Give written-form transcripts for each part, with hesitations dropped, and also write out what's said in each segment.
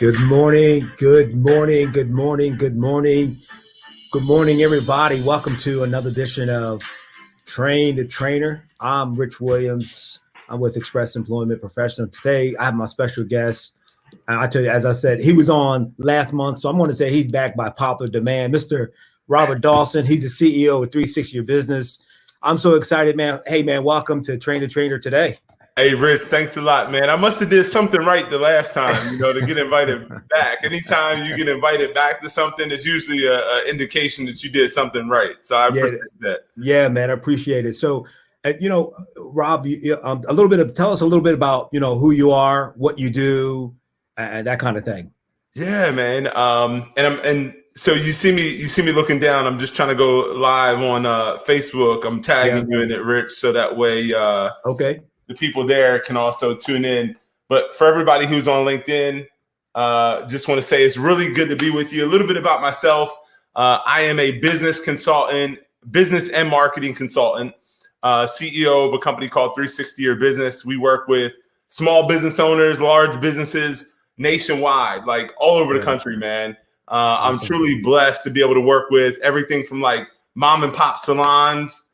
Good morning, good morning, good morning, good morning. Good morning, everybody. Welcome to another edition of Train the Trainer. I'm Rich Williams. I'm with Express Employment Professional. Today, I have my special guest. And I tell you, as I said, he was on last month, so I'm going to say he's back by popular demand. Mr. Robert Dawson. He's the CEO of 360 Your Business. I'm so excited, man. Hey, man, welcome to Train the Trainer today. Hey, Rich, thanks a lot, man. I must have did something right the last time, to get invited back. Anytime you get invited back to something, it's usually an indication that you did something right. So I appreciate that. Yeah, man, I appreciate it. So, Rob, tell us a little bit about, who you are, what you do, and that kind of thing. Yeah, man. So you see me looking down. I'm just trying to go live on Facebook. I'm tagging you in it, Rich, so that way okay. The people there can also tune in. But for everybody who's on LinkedIn, just want to say it's really good to be with you. A little bit about myself. I am a business consultant, business and marketing consultant, CEO of a company called 360 Your Business. We work with small business owners, large businesses nationwide, like all over the country, man. I'm truly blessed to be able to work with everything from like mom and pop salons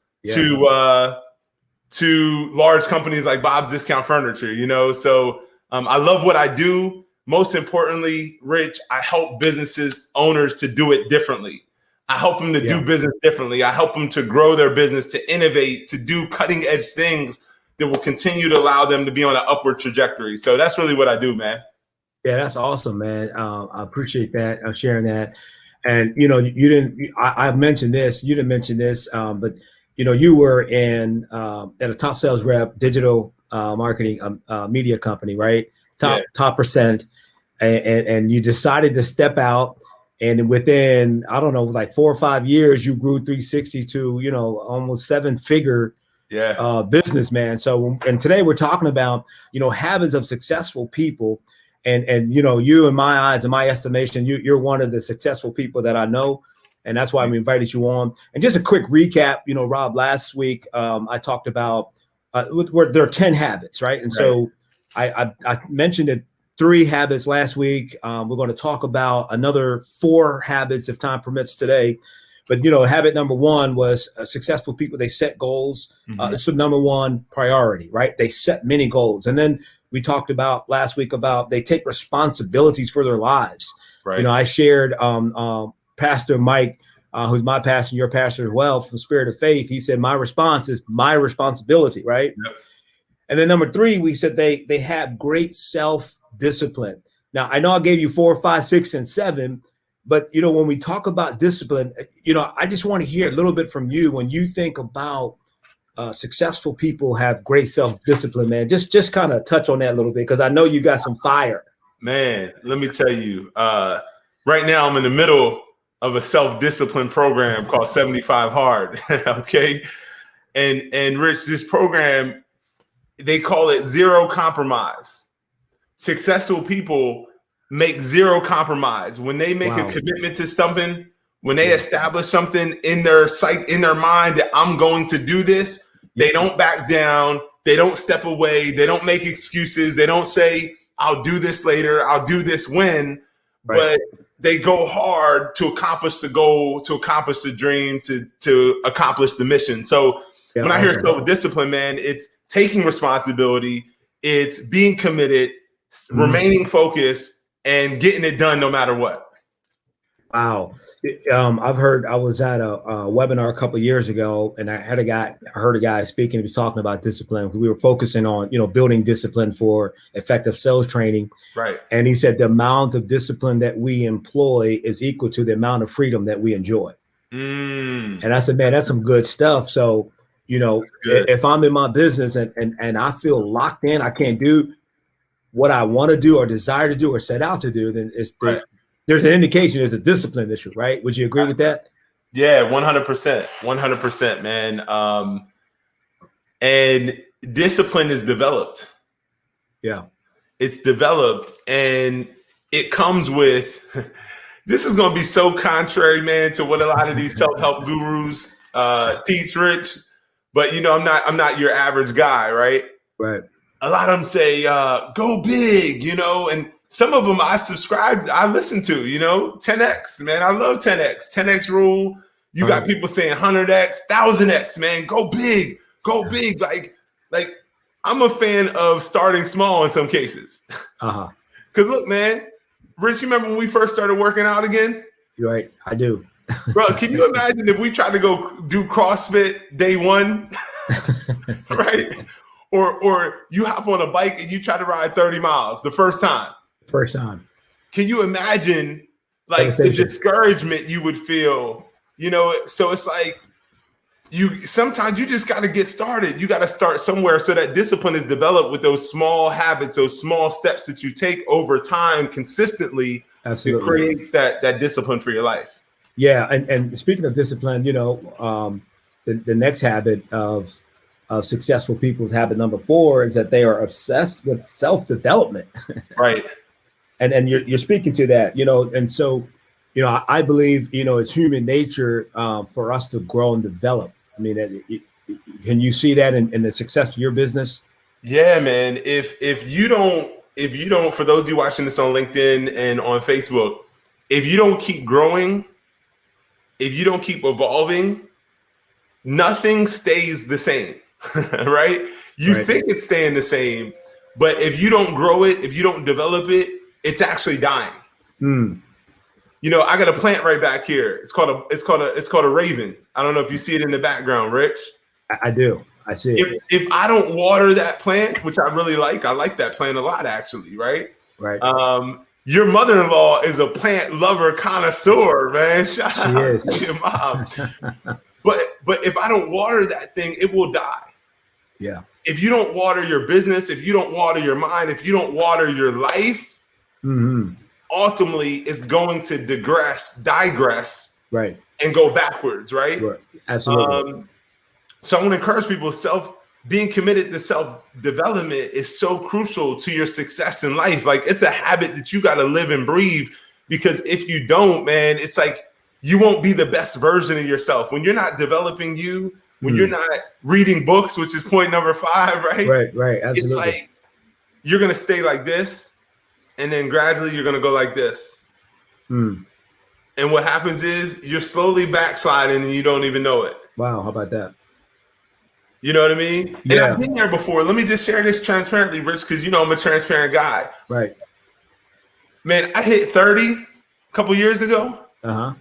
to large companies like Bob's Discount Furniture, So I love what I do. Most importantly, Rich, I help businesses owners to do it differently. I help them to do business differently. I help them to grow their business, to innovate, to do cutting edge things that will continue to allow them to be on an upward trajectory. So that's really what I do, man. Yeah, that's awesome, man. I appreciate that, sharing that. And, I mentioned this, you didn't mention this, but you were in at a top sales rep, digital marketing media company, right? Top percent, and you decided to step out, and within like 4 or 5 years, you grew 360 to almost 7-figure businessman. So, and today we're talking about habits of successful people, and you in my eyes, in my estimation, you're one of the successful people that I know. And that's why we invited you on. And just a quick recap, Rob, last week I talked about there are 10 habits, right? And so I mentioned it 3 habits last week. We're going to talk about another 4 habits if time permits today. But, habit number 1 was successful people, they set goals. It's the number 1 priority, right? They set many goals. And then we talked about last week about they take responsibilities for their lives. Right. I shared Pastor Mike, who's my pastor, your pastor as well, from Spirit of Faith. He said, my response is my responsibility, right? Yep. And then number 3, we said they have great self-discipline. Now, I know I gave you 4, 5, 6, and 7, but, when we talk about discipline, I just want to hear a little bit from you when you think about successful people have great self-discipline, man. Just kind of touch on that a little bit, because I know you got some fire. Man, let me tell you, right now I'm in the middle of a self-discipline program called 75 Hard. Okay. And Rich, this program, they call it zero compromise. Successful people make zero compromise. When they make a commitment to something, when they establish something in their sight, in their mind that I'm going to do this, they don't back down. They don't step away. They don't make excuses. They don't say, I'll do this later. I'll do this when, but they go hard to accomplish the goal, to accomplish the dream, to accomplish the mission. So when I hear self-discipline, man, it's taking responsibility, it's being committed, remaining focused, and getting it done no matter what. Wow. I was at a webinar a couple of years ago, and I heard a guy speaking. He was talking about discipline. We were focusing on, building discipline for effective sales training. Right. And he said the amount of discipline that we employ is equal to the amount of freedom that we enjoy. And I said, man, that's some good stuff. So, if I'm in my business and I feel locked in, I can't do what I want to do or desire to do or set out to do, then there's an indication it's a discipline issue, right? Would you agree with that? Yeah, 100%, man. And discipline is developed. Yeah. It's developed, and it comes with, this is going to be so contrary, man, to what a lot of these self-help gurus teach, Rich. But, I'm not your average guy, right? Right. A lot of them say, go big, and some of them I listen to, 10X, man. I love 10X rule. You got people saying 100X, 1000X, man. Go big. Like I'm a fan of starting small in some cases. Uh-huh. Because look, man, Rich, you remember when we first started working out again? You're right. I do. Bro, can you imagine if we tried to go do CrossFit day one, right? Or you hop on a bike and you try to ride 30 miles the first time. First time. Can you imagine like the discouragement you would feel? So it's like sometimes you just got to get started. You got to start somewhere so that discipline is developed with those small habits, those small steps that you take over time consistently. Absolutely. It creates that discipline for your life. Yeah. And speaking of discipline, the next habit of successful people's habit number 4 is that they are obsessed with self-development. Right. And you're speaking to that, and so, I believe, it's human nature for us to grow and develop. I mean, can you see that in the success of your business? Yeah, man. If you don't, for those of you watching this on LinkedIn and on Facebook, if you don't keep growing, if you don't keep evolving, nothing stays the same, right? You think it's staying the same, but if you don't grow it, if you don't develop it, it's actually dying. I got a plant right back here. It's called a raven. I don't know if you see it in the background, Rich. I do. I see it. If I don't water that plant, which I really like, I like that plant a lot, actually, right? Right. Your mother-in-law is a plant lover connoisseur, man. Shout out to your mom. But if I don't water that thing, it will die. Yeah. If you don't water your business, if you don't water your mind, if you don't water your life, ultimately it's going to digress, right, and go backwards, right? Absolutely. So I want to encourage people, being committed to self-development is so crucial to your success in life. Like, it's a habit that you got to live and breathe, because if you don't, man, it's like you won't be the best version of yourself. When you're not developing you, when you're not reading books, which is point number 5, right? Right, absolutely. It's like you're going to stay like this, and then gradually you're going to go like this. And what happens is you're slowly backsliding and you don't even know it. Wow, how about that? You know what I mean? Yeah. And I've been there before. Let me just share this transparently, Rich, because I'm a transparent guy. Right. Man, I hit 30 a couple years ago. Uh-huh.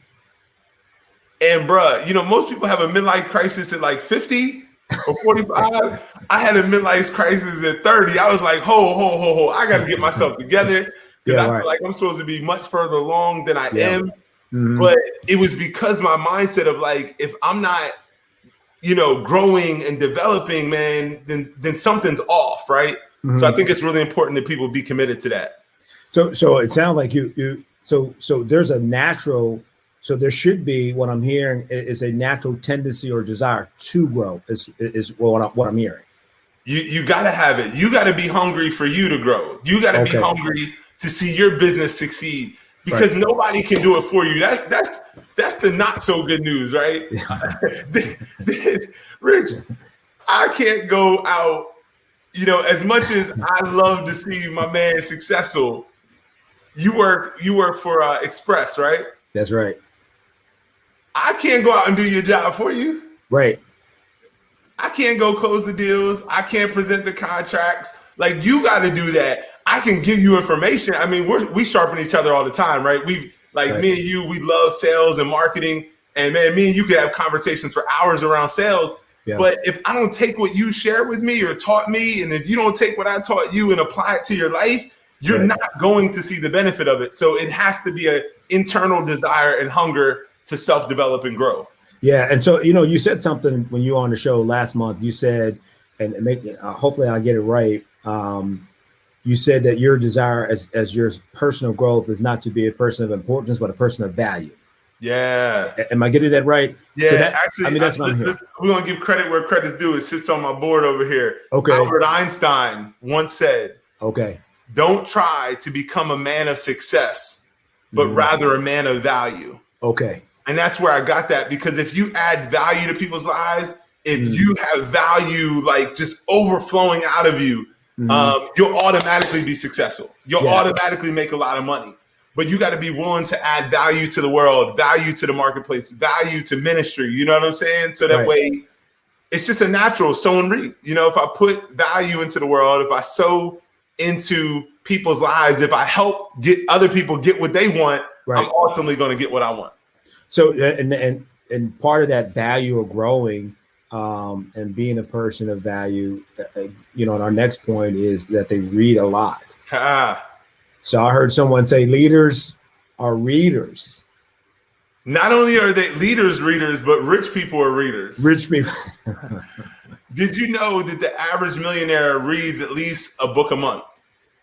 And bruh, most people have a midlife crisis at like 50 or 45. I had a midlife crisis at 30. I was like, ho, I got to get myself together, because I feel like I'm supposed to be much further along than I am. But it was because my mindset of like, if I'm not, growing and developing, man, then something's off, right? So I think it's really important that people be committed to that. So it sounds like so there's a natural, so there should be, what I'm hearing is a natural tendency or desire to grow is what I'm hearing. You got to have it. You got to be hungry for you to grow. You got to be hungry to see your business succeed, because nobody can do it for you. That's the not so good news, right? Yeah. Rich, I can't go out, as much as I love to see my man successful. You work for Express, right? That's right. I can't go out and do your job for you. Right. I can't go close the deals. I can't present the contracts. Like, you got to do that. I can give you information. I mean, we sharpen each other all the time, right? Me and you, we love sales and marketing. And man, me and you could have conversations for hours around sales. Yeah. But if I don't take what you shared with me or taught me, and if you don't take what I taught you and apply it to your life, you're not going to see the benefit of it. So it has to be an internal desire and hunger to self-develop and grow. Yeah. And so, you said something when you were on the show last month. You said, and hopefully I get it right. You said that your desire as your personal growth is not to be a person of importance, but a person of value. Yeah. Am I getting that right? Yeah. So actually, that's what I'm hearing. We're going to give credit where credit's due. It sits on my board over here. Okay. Albert Einstein once said, don't try to become a man of success, but rather a man of value. Okay. And that's where I got that, because if you add value to people's lives, if you have value like just overflowing out of you, you'll automatically be successful. You'll automatically make a lot of money. But you got to be willing to add value to the world, value to the marketplace, value to ministry. You know what I'm saying? So that way, it's just a natural sow and reap. You know, if I put value into the world, if I sow into people's lives, if I help get other people get what they want, I'm ultimately going to get what I want. So, and part of that value of growing and being a person of value, you know, and our next point is that they read a lot. So I heard someone say leaders are readers. Not only are they readers, but rich people are readers. Rich people. Did you know that the average millionaire reads at least a book a month?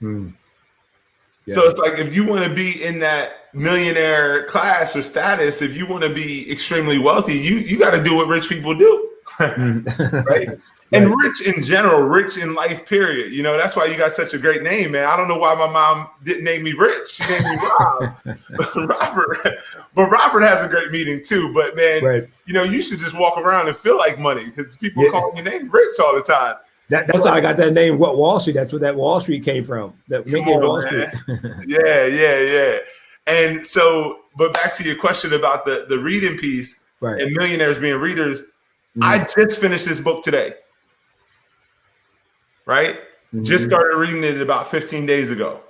Yeah. So it's like, if you want to be in that millionaire class or status, if you want to be extremely wealthy, you got to do what rich people do. Right? And rich in general, rich in life, period. You know, that's why you got such a great name, man. I don't know why my mom didn't name me Rich. She named me Rob. But Robert has a great meaning too. But man, you know, you should just walk around and feel like money, because people call your name Rich all the time. That's how I got that name, Wall Street. That's where that Wall Street came from. That Wall Street. Yeah. And so, but back to your question about the reading piece and millionaires being readers, I just finished this book today. Just started reading it about 15 days ago.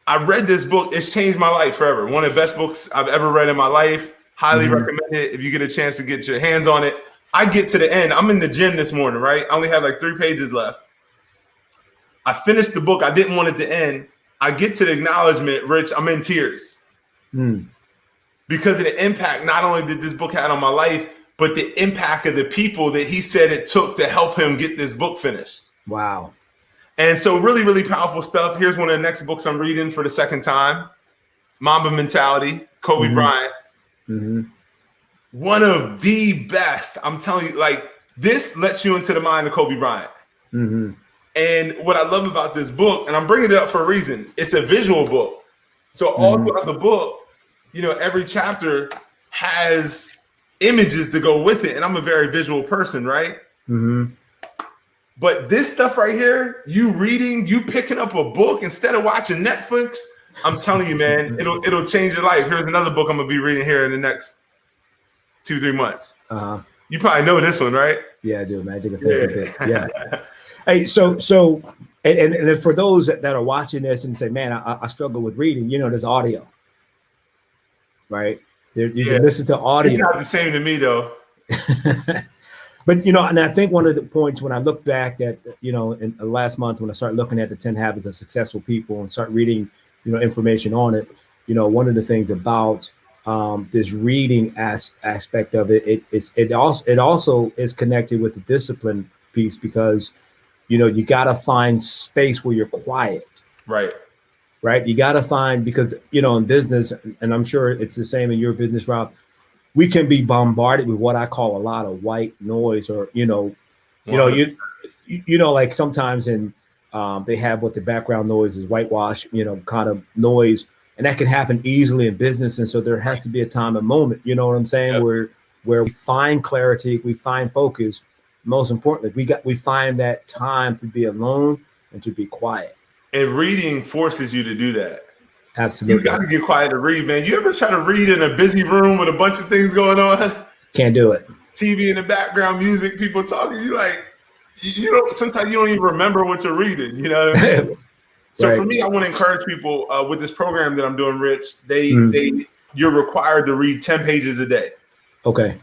I read this book. It's changed my life forever. One of the best books I've ever read in my life. Highly recommend it if you get a chance to get your hands on it. I get to the end. I'm in the gym this morning, right? I only have like 3 pages left. I finished the book. I didn't want it to end. I get to the acknowledgement, Rich, I'm in tears. Because of the impact not only did this book have on my life, but the impact of the people that he said it took to help him get this book finished. Wow. And so really, really powerful stuff. Here's one of the next books I'm reading for the second time. Mamba Mentality, Kobe Bryant. One of the best. I'm telling you, like, this lets you into the mind of Kobe Bryant. And what I love about this book, and I'm bringing it up for a reason, it's a visual book. So all throughout the book, you know, every chapter has images to go with it. And I'm a very visual person, right? But this stuff right here, you picking up a book instead of watching Netflix, I'm telling you, man, it'll change your life. Here's another book I'm gonna be reading here in the next 2-3 months. You probably know this one, right? Yeah, I do. Magic of Therapy. Yeah. Hey, so and for those that are watching this and say, man, I struggle with reading, you know, there's audio, right? You can listen to audio. It's not the same to me, though. But, you know, and I think one of the points when I look back at, you know, in the last month, when I started looking at the 10 habits of successful people and start reading, you know, information on it, you know, one of the things about this reading aspect of it, it also is connected with the discipline piece, because, you know, you got to find space where you're quiet. Right. You got to find, because, you know, in business, and I'm sure it's the same in your business, Rob, we can be bombarded with what I call a lot of white noise, or, you know, like sometimes they have what the background noise is, whitewash, you know, kind of noise, and that can happen easily in business. And so there has to be a time and moment, you know what I'm saying, where we find clarity, we find focus. Most importantly, we find that time to be alone and to be quiet. And reading forces you to do that. Absolutely. You got to get quiet to read, man. You ever try to read in a busy room with a bunch of things going on? Can't do it. TV in the background, music, people talking. You like, sometimes you don't even remember what you're reading. You know what I mean? So for me, I want to encourage people with this program that I'm doing, Rich. You're required to read 10 pages a day. Okay.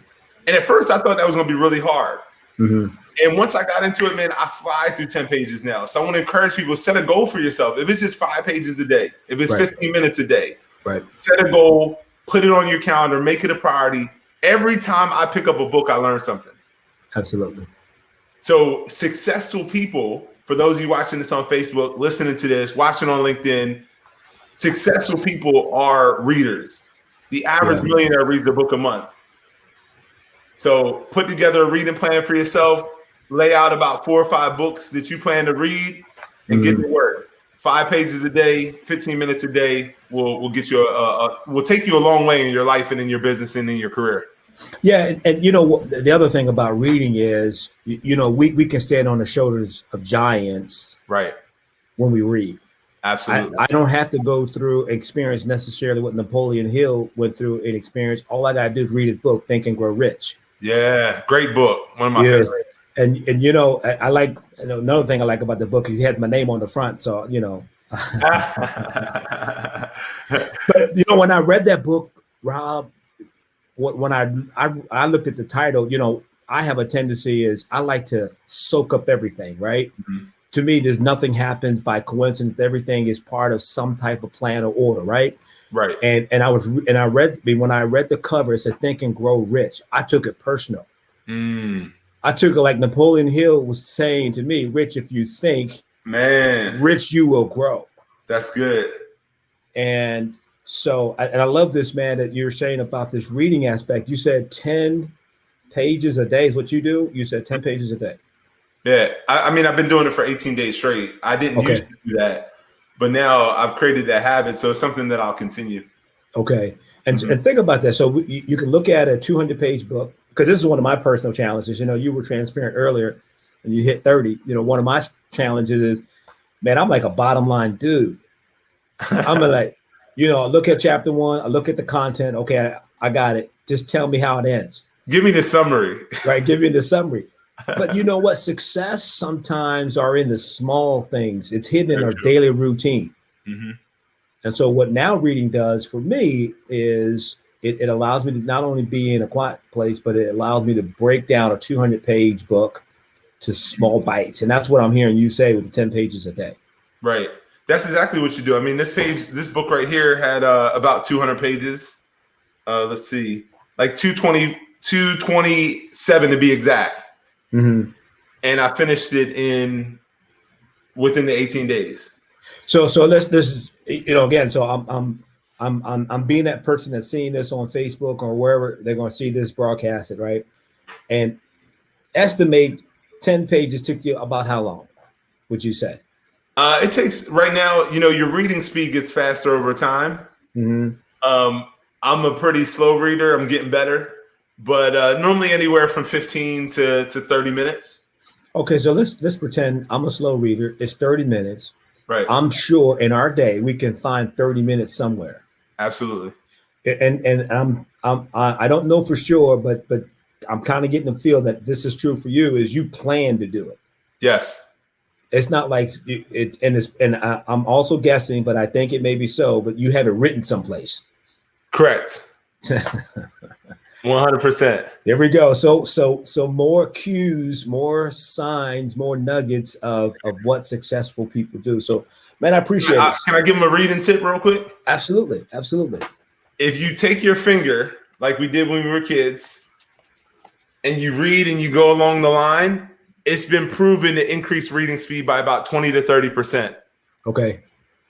And at first, I thought that was going to be really hard. And once I got into it, man, I fly through 10 pages now. So I want to encourage people, set a goal for yourself. If it's just 5 pages a day, if it's 15 minutes a day, set a goal, put it on your calendar, make it a priority. Every time I pick up a book, I learn something. Absolutely. So successful people, for those of you watching this on Facebook, listening to this, watching on LinkedIn, successful people are readers. The average millionaire reads a book a month. So put together a reading plan for yourself, lay out about 4 or 5 books that you plan to read, and get to work. 5 pages a day, 15 minutes a day will get you will take you a long way in your life and in your business and in your career. Yeah, and you know the other thing about reading is, you know, we can stand on the shoulders of giants Right. when we read. Absolutely. I don't have to go through experience necessarily what Napoleon Hill went through in experience. All I gotta do is read his book, Think and Grow Rich. Yeah, great book. One of my Yes, favorites. and you know, I like, you know, another thing I like about the book is he has my name on the front, so you know. But you know, when I read that book, Rob, when I looked at the title, you know, I have a tendency is I like to soak up everything, right? Mhm. To me, there's nothing happens by coincidence. Everything is part of some type of plan or order, right? Right. And I read, when I read the cover, it said "Think and Grow Rich." I took it personal. Mm. I took it like Napoleon Hill was saying to me, "Rich, if you think Man, rich, you will grow." that's good. And so, and I love this, man, that you're saying about this reading aspect. You said 10 pages a day is what you do. You said 10 pages a day. Yeah. I mean, I've been doing it for 18 days straight. I didn't used Okay. to do that, but now I've created that habit. So it's something that I'll continue. Okay. And Mhm. and think about that. So you can look at a 200-page book, because this is one of my personal challenges. You know, you were transparent earlier and you hit 30. You know, one of my challenges is, man, I'm like a bottom line dude. I'm like, you know, I look at chapter one, I look at the content. Okay, I got it. Just tell me how it ends. Give me the summary. Right? Give you the summary. But you know what? Success sometimes are in the small things. It's hidden in Very our true. daily routine. Mhm. And so what now reading does for me is it allows me to not only be in a quiet place, but it allows me to break down a 200-page book to small bites. And that's what I'm hearing you say with the 10 pages a day. Right. That's exactly what you do. I mean, this book right here had about 200 pages. Let's see, like 220, 227 to be exact. Mm-hmm. And I finished it within the 18 days. So this is, you know, again, so I'm being that person that's seeing this on Facebook or wherever they're going to see this broadcasted, right? And estimate 10 pages took you about how long, would you say? It takes right now, you know, your reading speed gets faster over time. Mm-hmm. Um, I'm a pretty slow reader. I'm getting better, but normally anywhere from 15 to 30 minutes. Okay, so let's pretend I'm a slow reader. It's 30 minutes. Right. I'm sure in our day we can find 30 minutes somewhere. Absolutely. And I don't know for sure, but I'm kind of getting the feel that this is true for you. Is you plan to do it? Yes. It's not like I'm also guessing, but I think it may be so. But you have it written someplace. Correct. 100%. There we go. So more cues, more signs, more nuggets of what successful people do. So, man, I appreciate it. Can I give them a reading tip real quick? Absolutely, absolutely. If you take your finger, like we did when we were kids, and you read and you go along the line, it's been proven to increase reading speed by about 20 to 30%. Okay.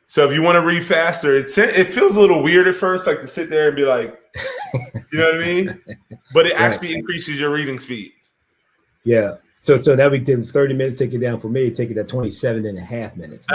So if you want to read faster, it feels a little weird at first, like to sit there and be like, you know what I mean? But it actually increases your reading speed. Yeah. So that we did 30 minutes, take it down for me, take it at 27 and a half minutes.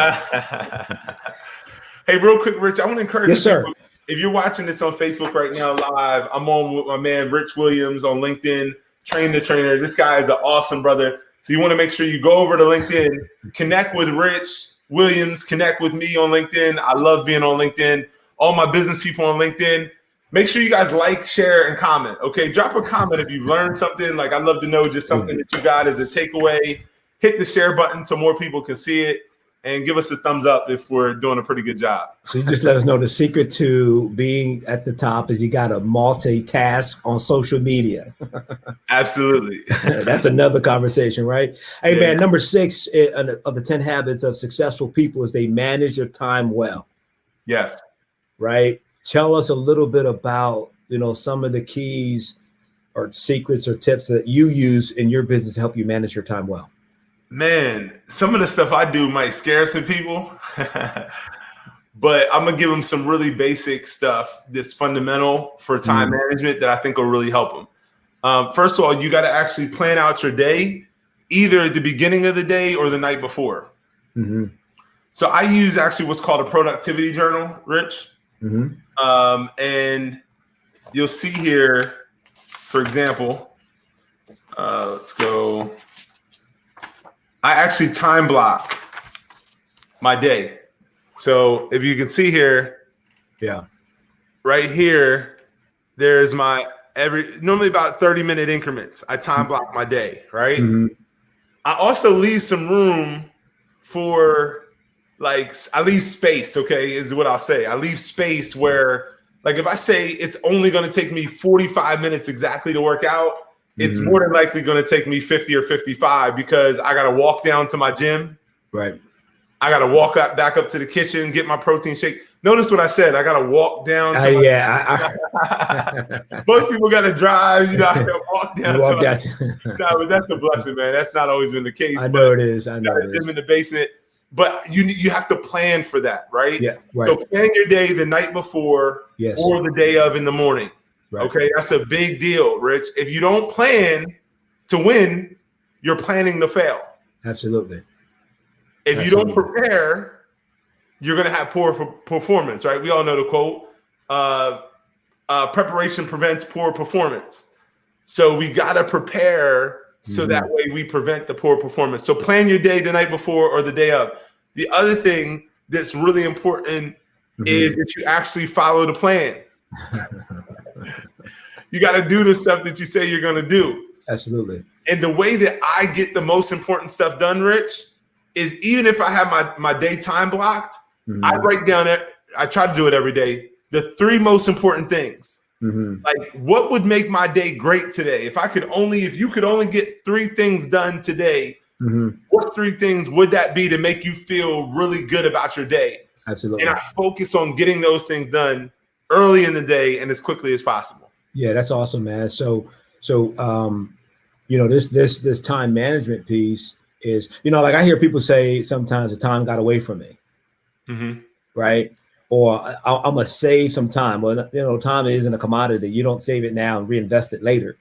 Hey, real quick, Rich, I want to encourage yes, sir. people, if you're watching this on Facebook right now live, I'm on with my man Rich Williams on LinkedIn, Train the Trainer. This guy is an awesome brother. So you want to make sure you go over to LinkedIn, connect with Rich Williams, connect with me on LinkedIn. I love being on LinkedIn. All my business people on LinkedIn. Make sure you guys like, share, and comment. Okay, drop a comment if you've learned something. Like, I'd love to know just something that you got as a takeaway. Hit the share button so more people can see it, and give us a thumbs up if we're doing a pretty good job. So you just let us know the secret to being at the top is you got to multitask on social media. Absolutely. That's another conversation, right? Hey, man, number 6 of the 10 habits of successful people is they manage their time well. Yes. Right? Tell us a little bit about, you know, some of the keys or secrets or tips that you use in your business to help you manage your time well. Man, some of the stuff I do might scare some people, but I'm going to give them some really basic stuff that's fundamental for time management that I think will really help them. First of all, you got to actually plan out your day, either at the beginning of the day or the night before. Mm-hmm. So I use actually what's called a productivity journal, Rich. Mm-hmm. And you'll see here, for example, let's go. I actually time block my day. So if you can see here, Yeah. right here, there's my normally about 30-minute increments. I time block my day, right? Mm-hmm. I also leave some room for I leave space, okay, is what I'll say. I leave space where, like, if I say it's only going to take me 45 minutes exactly to work out, it's more than likely going to take me 50 or 55 because I got to walk down to my gym. Right. I got to walk back up to the kitchen, get my protein shake. Notice what I said. I got to walk down. To most people got to drive. I got to walk down. No, but that's the blessing, man. That's not always been the case. I know it is. I know it is. Gym in the basement. But you have to plan for that, right? Yeah, right. So plan your day the night before or the day of in the morning. Right. Okay, that's a big deal, Rich. If you don't plan to win, you're planning to fail. Absolutely. If you don't prepare, you're going to have poor performance, right? We all know the quote, preparation prevents poor performance. So we got to prepare so that way we prevent the poor performance. So plan your day the night before or the day of. The other thing that's really important is that you actually follow the plan. You got to do the stuff that you say you're going to do. Absolutely. And the way that I get the most important stuff done, Rich, is even if I have my day time blocked, I write down I try to do it every day, the 3 most important things. Like, what would make my day great today? If you could only get 3 things done today, what 3 things would that be to make you feel really good about your day? Absolutely. And I focus on getting those things done early in the day and as quickly as possible. Yeah, that's awesome, man. So this time management piece is, like I hear people say sometimes the time got away from me, right? Or I'm gonna save some time. Well, time isn't a commodity. You don't save it now and reinvest it later.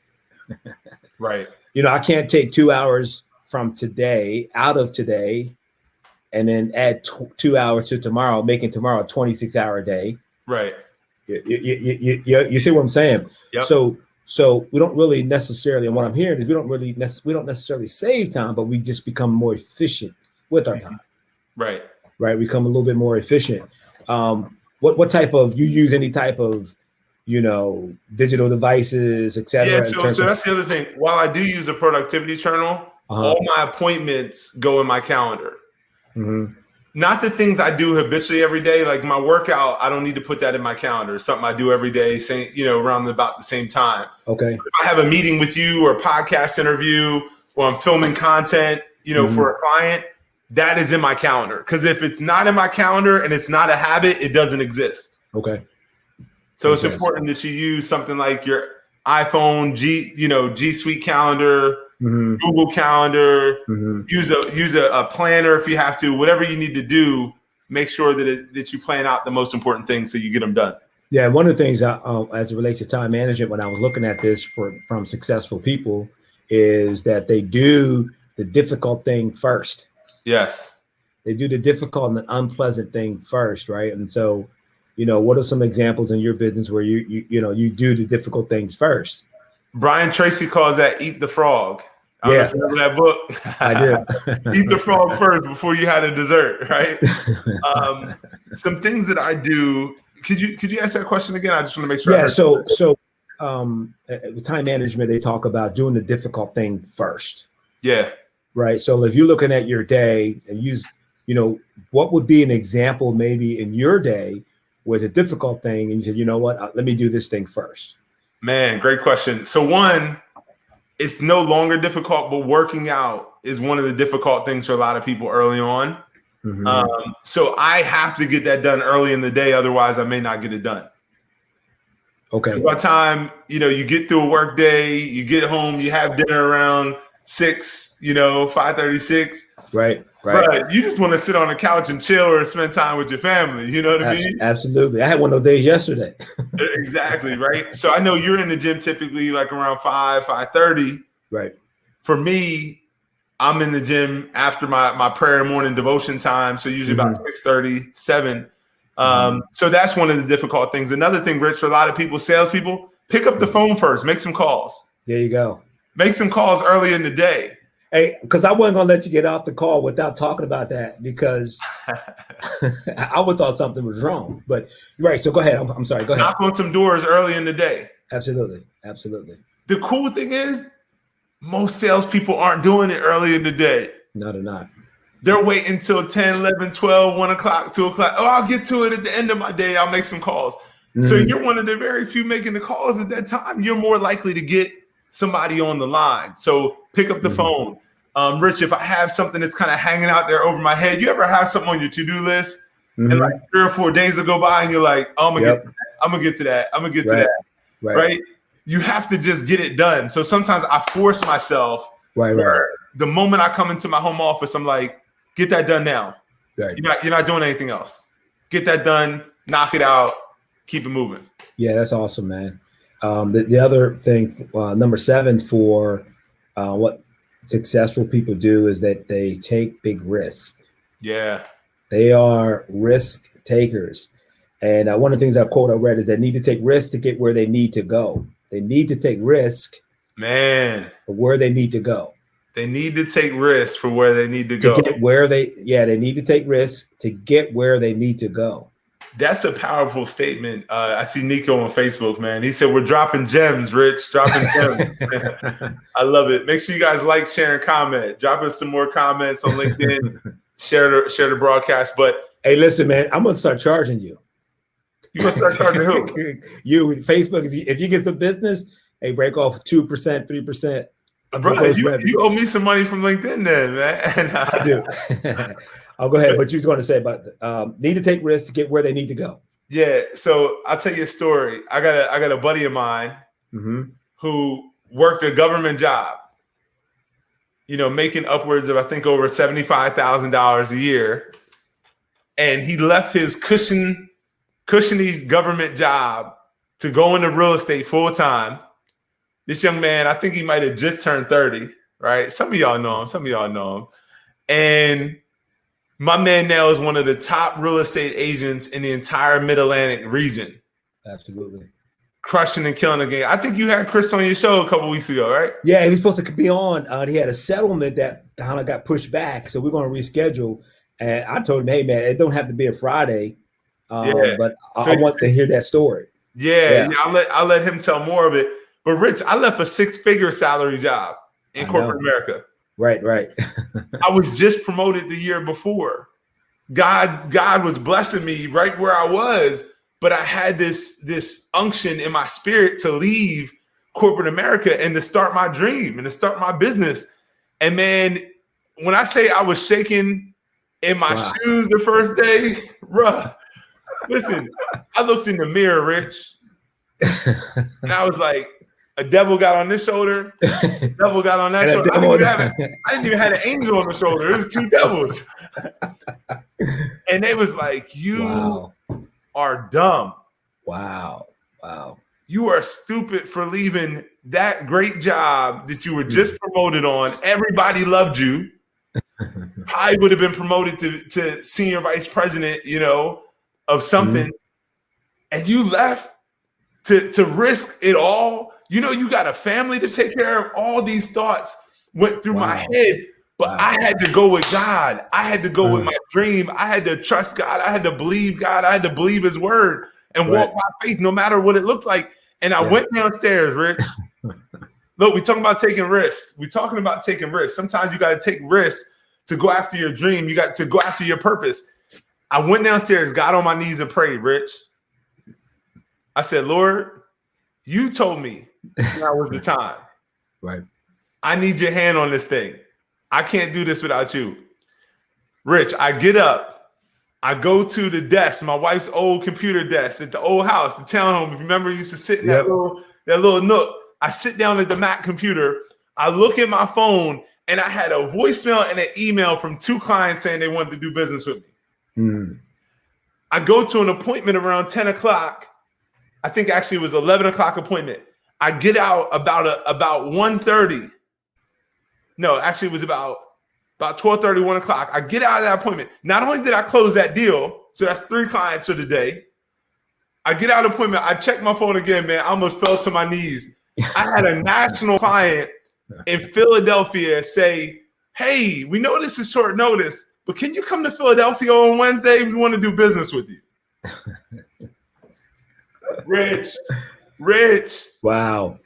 Right. I can't take 2 hours from today out of today and then add 2 hours to tomorrow, making tomorrow a 26-hour day. Right. You see what I'm saying? Yep. So we don't really necessarily, and what I'm hearing is we don't necessarily save time, but we just become more efficient with our time. Right. Right. We become a little bit more efficient. What type of, you use any type of, digital devices, et cetera? Yeah. So that's the other thing. While I do use a productivity journal, all my appointments go in my calendar. Not the things I do habitually every day, like my workout. I don't need to put that in my calendar. It's something I do every day, around about the same time. Okay. If I have a meeting with you or a podcast interview or I'm filming content, for a client, that is in my calendar. Because if it's not in my calendar and it's not a habit, it doesn't exist. Okay. So it's important that you use something like your iPhone, G Suite calendar, Google Calendar, use a planner if you have to, whatever you need to do, make sure that you plan out the most important things so you get them done. Yeah, one of the things as it relates to time management, when I was looking at this from successful people, is that they do the difficult thing first. Yes. They do the difficult and the unpleasant thing first, right? And so, what are some examples in your business where you do the difficult things first? Brian Tracy calls that eat the frog. I don't know if you remember that book. I do. Eat the frog first before you had a dessert, right? Some things that I do. Could you ask that question again? I just want to make sure. Yeah. With time management, they talk about doing the difficult thing first. Yeah. Right. So if you're looking at your day and use, what would be an example maybe in your day was a difficult thing, and you said, you know what, let me do this thing first. Man, great question. So one, it's no longer difficult, but working out is one of the difficult things for a lot of people early on. So I have to get that done early in the day. Otherwise, I may not get it done. Okay. By the time, you get through a work day, you get home, you have dinner around 6, 5:36. Right. But you just want to sit on the couch and chill or spend time with your family. You know what I mean? Absolutely. I had one of those days yesterday. Exactly. Right. So I know you're in the gym typically like around 5:30. Right. For me, I'm in the gym after my prayer and morning devotion time. So usually about 6:30, 7. So that's one of the difficult things. Another thing, Rich, for a lot of people, salespeople, Pick up the phone first. Make some calls. There you go. Make some calls early in the day. Hey, because I wasn't gonna let you get off the call without talking about that because I would thought something was wrong. But right, so go ahead. I'm sorry. Go ahead. Knock on some doors early in the day. Absolutely, absolutely. The cool thing is, most salespeople aren't doing it early in the day. No, they're not. They're waiting until 10, 11, 12, 1 o'clock, 2 o'clock. Oh, I'll get to it at the end of my day. I'll make some calls. So you're one of the very few making the calls at that time. You're more likely to get somebody on the line. So pick up the phone. Rich, if I have something that's kind of hanging out there over my head, you ever have something on your to-do list and like 3 or 4 days will go by and you're like, oh, I'm gonna get to that. I'm gonna get to that. Right. You have to just get it done. So sometimes I force myself. Right. The moment I come into my home office, I'm like, get that done now. Right. You're not doing anything else. Get that done, knock it out, keep it moving. Yeah, that's awesome, man. The other thing, number 7 for what successful people do is that they take big risks. Yeah. They are risk takers. And one of the things I read is they need to take risks to get where they need to go. They need to take risk, man, for where they need to go. They need to take risks for where they need to go. Get where they need to take risks to get where they need to go. That's a powerful statement. I see Nico on Facebook, man. He said, we're dropping gems, Rich, dropping gems. I love it. Make sure you guys like, share, and comment. Drop us some more comments on LinkedIn. share the broadcast. But hey, listen, man, I'm going to start charging you. You going to start charging who? You, Facebook, if you get the business, hey, break off 2%, 3%. Bro, you owe me some money from LinkedIn then, man. I do. I'll go ahead. What you was going to say about need to take risks to get where they need to go. Yeah. So I'll tell you a story. I got a buddy of mine who worked a government job, making upwards of, I think, over $75,000 a year. And he left his cushiony government job to go into real estate full time. This young man, I think he might have just turned 30, right? Some of y'all know him. And my man now is one of the top real estate agents in the entire Mid-Atlantic region. Absolutely. Crushing and killing the game. I think you had Chris on your show a couple weeks ago, right? Yeah, he was supposed to be on. He had a settlement that kind of got pushed back. So we're going to reschedule. And I told him, hey, man, it don't have to be a Friday. But I want to hear that story. Yeah. I'll let him tell more of it. But Rich, I left a 6-figure salary job in corporate America. Right. I was just promoted the year before. God was blessing me right where I was, but I had this unction in my spirit to leave corporate America and to start my dream and to start my business. And man, when I say I was shaking in my shoes the first day, bruh, listen, I looked in the mirror, Rich, and I was like, a devil got on this shoulder, devil got on that shoulder. I didn't even have an angel on the shoulder. It was 2 devils. And they was like, you are dumb. Wow. You are stupid for leaving that great job that you were just promoted on. Everybody loved you. I would have been promoted to senior vice president, of something. And you left to risk it all. You got a family to take care of. All these thoughts went through my head, but I had to go with God. I had to go with my dream. I had to trust God. I had to believe God. I had to believe his word and walk by faith, no matter what it looked like. And I went downstairs, Rich. Look, we're talking about taking risks. Sometimes you got to take risks to go after your dream. You got to go after your purpose. I went downstairs, got on my knees and prayed, Rich. I said, Lord, you told me now was the time. Right. I need your hand on this thing. I can't do this without you. Rich, I get up. I go to the desk, my wife's old computer desk at the old house, the townhome. If you remember, I used to sit in that little nook. I sit down at the Mac computer. I look at my phone, and I had a voicemail and an email from 2 clients saying they wanted to do business with me. I go to an appointment around 10 o'clock. I think actually it was 11 o'clock appointment. I get out about 1:30. No, actually it was about 12:30, 1 o'clock. I get out of that appointment. Not only did I close that deal, so that's 3 clients for the day, I get out of appointment. I check my phone again, man. I almost fell to my knees. I had a national client in Philadelphia say, hey, we know this is short notice, but can you come to Philadelphia on Wednesday? We want to do business with you. Rich. Wow.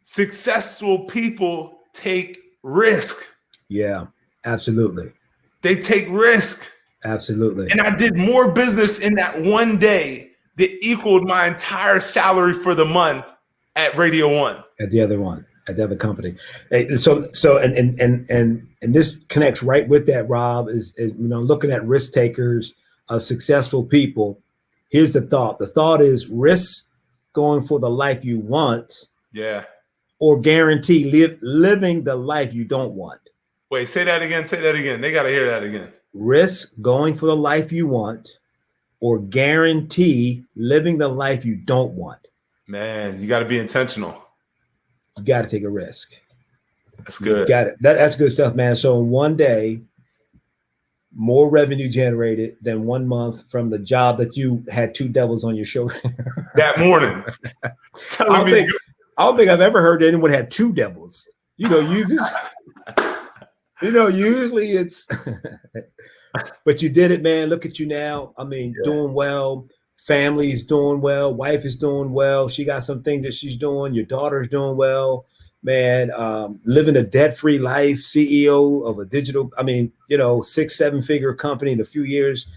Successful people take risk. Yeah, absolutely. They take risk. Absolutely. And I did more business in that one day that equaled my entire salary for the month at Radio One. At the other one, at the other company. And this connects right with that, Rob, is looking at risk takers of successful people. Here's the thought. The thought is risk going for the life you want. Yeah. Or guarantee living the life you don't want. Wait, say that again. Say that again. They got to hear that again. Risk going for the life you want or guarantee living the life you don't want. Man, you got to be intentional. You got to take a risk. That's good. You got it. That's good stuff, man. So in one day, more revenue generated than 1 month from the job that you had two devils on your shoulder. That morning. I don't think I've ever heard anyone had two devils. Usually it's, but you did it, man. Look at you now. I mean, doing well. Family is doing well. Wife is doing well. She got some things that she's doing. Your daughter's doing well, man. Living a debt-free life, CEO of a digital, 6-7 figure company in a few years.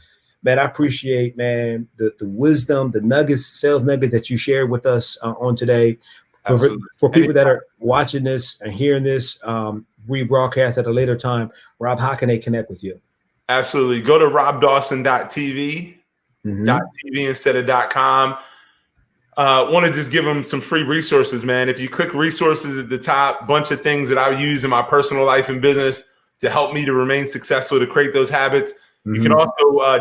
Man, I appreciate, man, the wisdom, the nuggets, sales nuggets that you shared with us on today. For people that are watching this and hearing this rebroadcast at a later time, Rob, how can they connect with you? Absolutely. Go to robdawson.tv, .tv instead of .com. Want to just give them some free resources, man. If you click resources at the top, bunch of things that I use in my personal life and business to help me to remain successful, to create those habits. You can also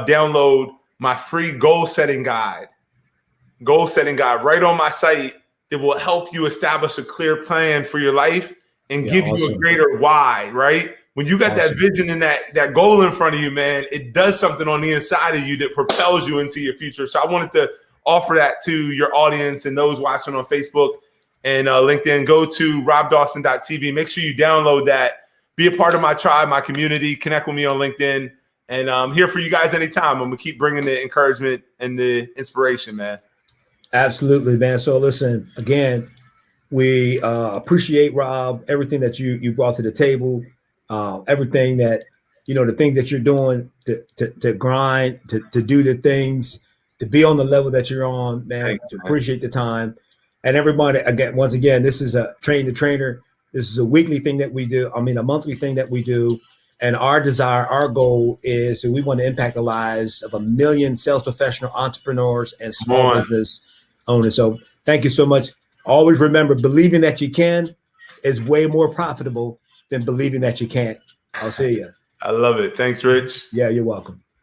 download my free goal setting guide right on my site. It will help you establish a clear plan for your life and give you a greater why, right? When you got that vision and that goal in front of you, man, it does something on the inside of you that propels you into your future. So I wanted to offer that to your audience and those watching on Facebook and LinkedIn. Go to robdawson.tv. Make sure you download that. Be a part of my tribe, my community. Connect with me on LinkedIn. And I'm here for you guys anytime. I'm going to keep bringing the encouragement and the inspiration, man. Absolutely, man. So listen, again, we appreciate, Rob, everything that you brought to the table, everything that, the things that you're doing to grind, to do the things, to be on the level that you're on, man. To appreciate the time. And everybody, once again, this is a Train the Trainer. This is a weekly thing that we do. A monthly thing that we do. And our desire, our goal is that we want to impact the lives of 1 million sales professional entrepreneurs and small business owners. So thank you so much. Always remember, believing that you can is way more profitable than believing that you can't. I'll see you. I love it. Thanks, Rich. Yeah, you're welcome.